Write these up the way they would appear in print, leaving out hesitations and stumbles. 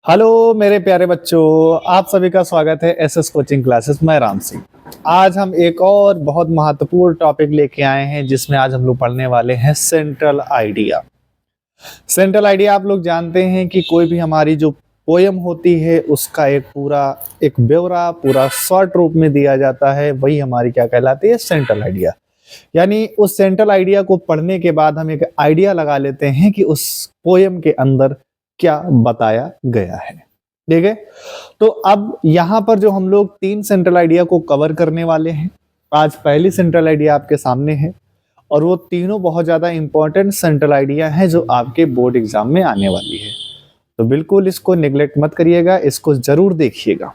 Hello मेरे प्यारे बच्चों, आप सभी का स्वागत है एसएस कोचिंग क्लासेस। मैं राम सिंह। आज हम एक और बहुत महत्वपूर्ण टॉपिक लेके आए हैं जिसमें आज हम लोग पढ़ने वाले हैं सेंट्रल आइडिया। सेंट्रल आइडिया आप लोग जानते हैं कि कोई भी हमारी जो पोयम होती है उसका एक ब्यौरा पूरा शॉर्ट रूप में दिया जाता है, वही हमारी क्या कहलाती है, सेंट्रल आइडिया। यानी उस सेंट्रल आइडिया को पढ़ने के बाद हम एक आइडिया लगा लेते हैं कि उस पोयम के अंदर क्या बताया गया है। ठीक है, तो अब यहां पर जो हम लोग 3 सेंट्रल आइडिया को कवर करने वाले हैं। आज पहली सेंट्रल आइडिया आपके सामने है और वो तीनों बहुत ज्यादा इंपॉर्टेंट सेंट्रल आइडिया है जो आपके बोर्ड एग्जाम में आने वाली है, तो बिल्कुल इसको निगलेक्ट मत करिएगा, इसको जरूर देखिएगा।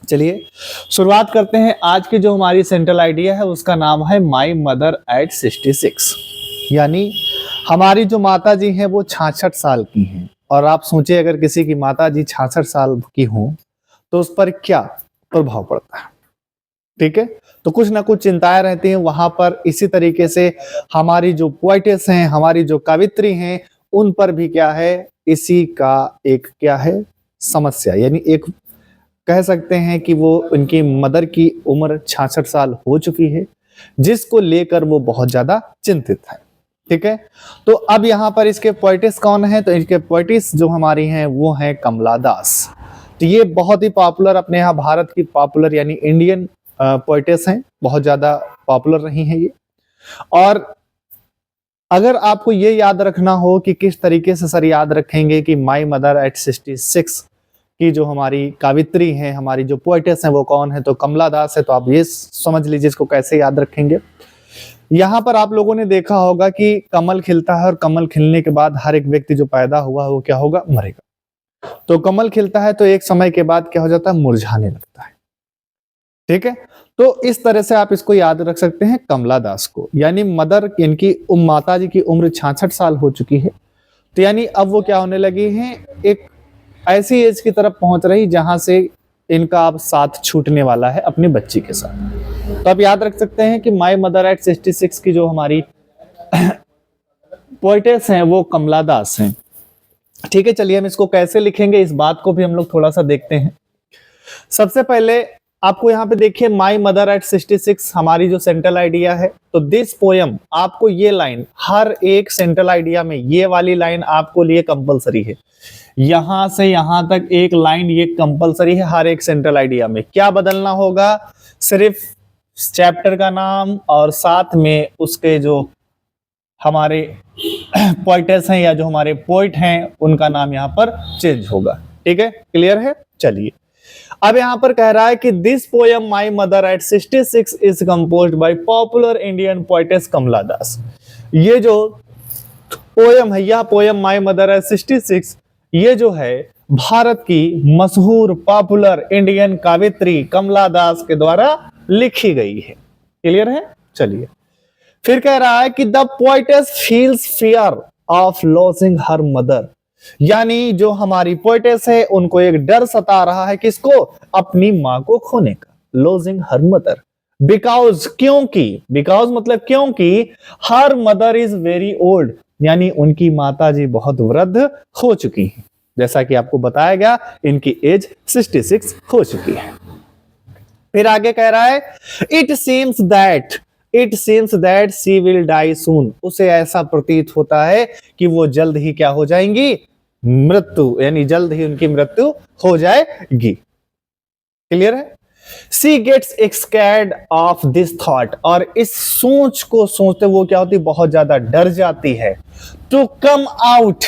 चलिए शुरुआत करते हैं। आज की जो हमारी सेंट्रल आइडिया है उसका नाम है माई मदर एट 66। यानी हमारी जो माता जी हैं वो 66 साल की हैं। और आप सोचिए अगर किसी की माता जी 66 साल की हों तो उस पर क्या प्रभाव पड़ता है। ठीक है, तो कुछ ना कुछ चिंताएं रहती हैं वहां पर। इसी तरीके से हमारी जो पोएटेस हैं, हमारी जो कवित्री हैं, उन पर भी क्या है, इसी का एक क्या है, समस्या। यानी एक कह सकते हैं कि वो उनकी मदर की उम्र 66 साल हो चुकी है, जिसको लेकर वो बहुत ज्यादा चिंतित है। ठीक है, तो अब यहाँ पर इसके पोएटिस कौन है, तो इनके पोएटिस जो हमारी हैं वो हैं कमला दास। तो ये बहुत ही पॉपुलर, अपने यहाँ भारत की पॉपुलर यानी इंडियन पोएटिस हैं, बहुत ज्यादा पॉपुलर रही हैं ये। और अगर आपको ये याद रखना हो कि किस तरीके से सर याद रखेंगे कि माई मदर एट 66 की जो हमारी कावित्री हैं, हमारी जो पोएटिस हैं वो कौन है, तो कमला दास है। तो आप ये समझ लीजिए इसको कैसे याद रखेंगे। यहां पर आप लोगों ने देखा होगा कि कमल खिलता है और कमल खिलने के बाद हर एक व्यक्ति जो पैदा हुआ है वो क्या होगा, मरेगा। तो कमल खिलता है तो एक समय के बाद क्या हो जाता है, मुरझाने लगता है। ठीक है, तो इस तरह से आप इसको याद रख सकते हैं कमला दास को। यानी मदर, इनकी माता जी की उम्र 66 साल हो चुकी है, तो यानी अब वो क्या होने लगी हैं, एक ऐसी एज की तरफ पहुंच रही जहां से इनका अब साथ छूटने वाला है अपनी बच्ची के साथ। तो आप याद रख सकते हैं कि माई मदर एट 66 की जो हमारी पोएटेस हैं वो कमला दास हैं। ठीक है, चलिए हम इसको कैसे लिखेंगे इस बात को भी हम लोग थोड़ा सा देखते हैं। सबसे पहले आपको यहाँ पे देखिए माई मदर एट 66 हमारी जो सेंट्रल आइडिया है, तो दिस पोयम, आपको ये लाइन हर एक सेंट्रल आइडिया में ये वाली लाइन आपको लिए कंपलसरी है। यहां से यहां तक एक लाइन ये कंपलसरी है हर एक सेंट्रल आइडिया में। क्या बदलना होगा, सिर्फ चैप्टर का नाम और साथ में उसके जो हमारे पोएटेस हैं या जो हमारे पोइट हैं उनका नाम यहां पर चेंज होगा। ठीक है, क्लियर है। चलिए अब यहां पर कह रहा है कि this poem my mother at 66 is composed by popular Indian poetess Kamala Das. ये जो पोयम है, यह पोयम माई मदर एट 66, ये जो है भारत की मशहूर पॉपुलर इंडियन कवित्री कमला दास के द्वारा लिखी गई है। क्लियर है। चलिए फिर कह रहा है कि the poetess feels fear of losing her mother. यानी जो हमारी पोएटेस है उनको एक डर सता रहा है, किसको, अपनी मां को खोने का। लॉसिंग हर मदर बिकॉज, क्योंकि, बिकॉज मतलब क्योंकि her mother is very old, यानी उनकी माता जी बहुत वृद्ध हो चुकी हैं। जैसा कि आपको बताया गया इनकी एज 66 हो चुकी है। फिर आगे कह रहा है it seems that she will die soon. उसे ऐसा प्रतीत होता है कि वो जल्द ही क्या हो जाएंगी, मृत्यु, यानी जल्द ही उनकी मृत्यु हो जाएगी। क्लियर है। She gets scared of this thought, और इस सोच को सोचते वो क्या होती, बहुत ज्यादा डर जाती है। To come out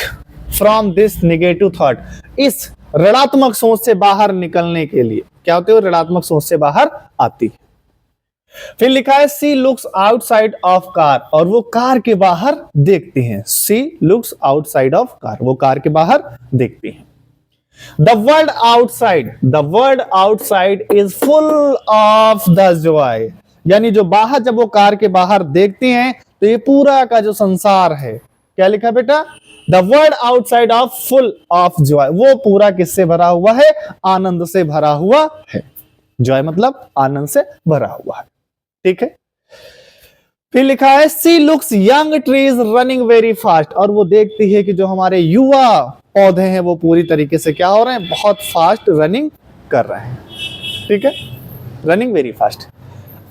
from this negative thought, इस ऋणात्मक सोच से बाहर निकलने के लिए क्या होती है, ऋणात्मक सोच से बाहर आती है। फिर लिखा है she looks outside of car, और वो कार के बाहर देखती हैं। सी लुक्स आउटसाइड ऑफ कार, वो कार के बाहर देखती हैं। The world outside is full of the Joy, यानी जो बाहर, जब वो कार के बाहर देखती हैं तो ये पूरा का जो संसार है, क्या लिखा है बेटा, the world outside of full of Joy, वो पूरा किससे भरा हुआ है, आनंद से भरा हुआ है। जॉय मतलब आनंद से भरा हुआ है। ठीक है। फिर लिखा है she looks young trees running very fast, और वो देखती है कि जो हमारे युवा पौधे हैं वो पूरी तरीके से क्या हो रहे हैं, बहुत फास्ट रनिंग कर रहे हैं। ठीक है, running very fast.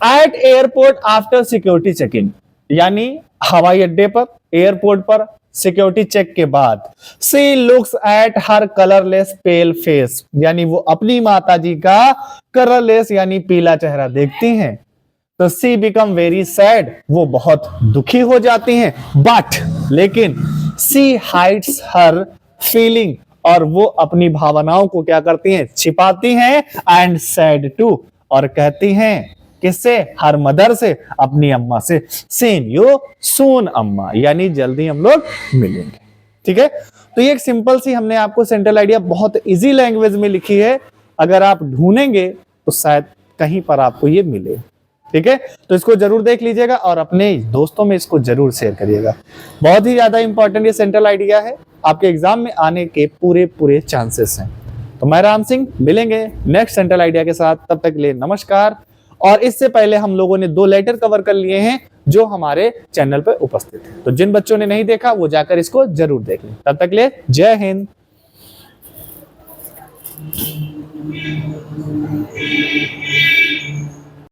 At airport after security check in, यानी हवाई अड्डे पर, एयरपोर्ट पर सिक्योरिटी चेक के बाद, she looks at her colourless pale face, यानी वो अपनी माता जी का कलरलेस यानी पीला चेहरा देखती हैं, तो सी बिकम वेरी सैड, वो बहुत दुखी हो जाती हैं। बट लेकिन सी हाइड्स हर फीलिंग, और वो अपनी भावनाओं को क्या करती हैं, छिपाती हैं। एंड सैड टू, और कहती हैं किससे, हर मदर से, अपनी अम्मा से, सीन यू सून अम्मा, यानी जल्दी हम लोग मिलेंगे। ठीक है, तो ये एक सिंपल सी हमने आपको सेंट्रल आइडिया बहुत इजी लैंग्वेज में लिखी है, अगर आप ढूंढेंगे तो शायद कहीं पर आपको ये मिले। ठीक है, तो इसको जरूर देख लीजिएगा और अपने दोस्तों में इसको जरूर शेयर करिएगा। बहुत ही ज्यादा इंपॉर्टेंट ये सेंट्रल आइडिया है, आपके एग्जाम में आने के पूरे चांसेस हैं। तो मैं राम सिंह, मिलेंगे नेक्स्ट सेंट्रल आइडिया के साथ, तब तक के लिए नमस्कार। और इससे पहले हम लोगों ने 2 लेटर कवर कर लिए हैं जो हमारे चैनल पर उपस्थित है, तो जिन बच्चों ने नहीं देखा वो जाकर इसको जरूर देख लें। तब तक के लिए जय हिंद।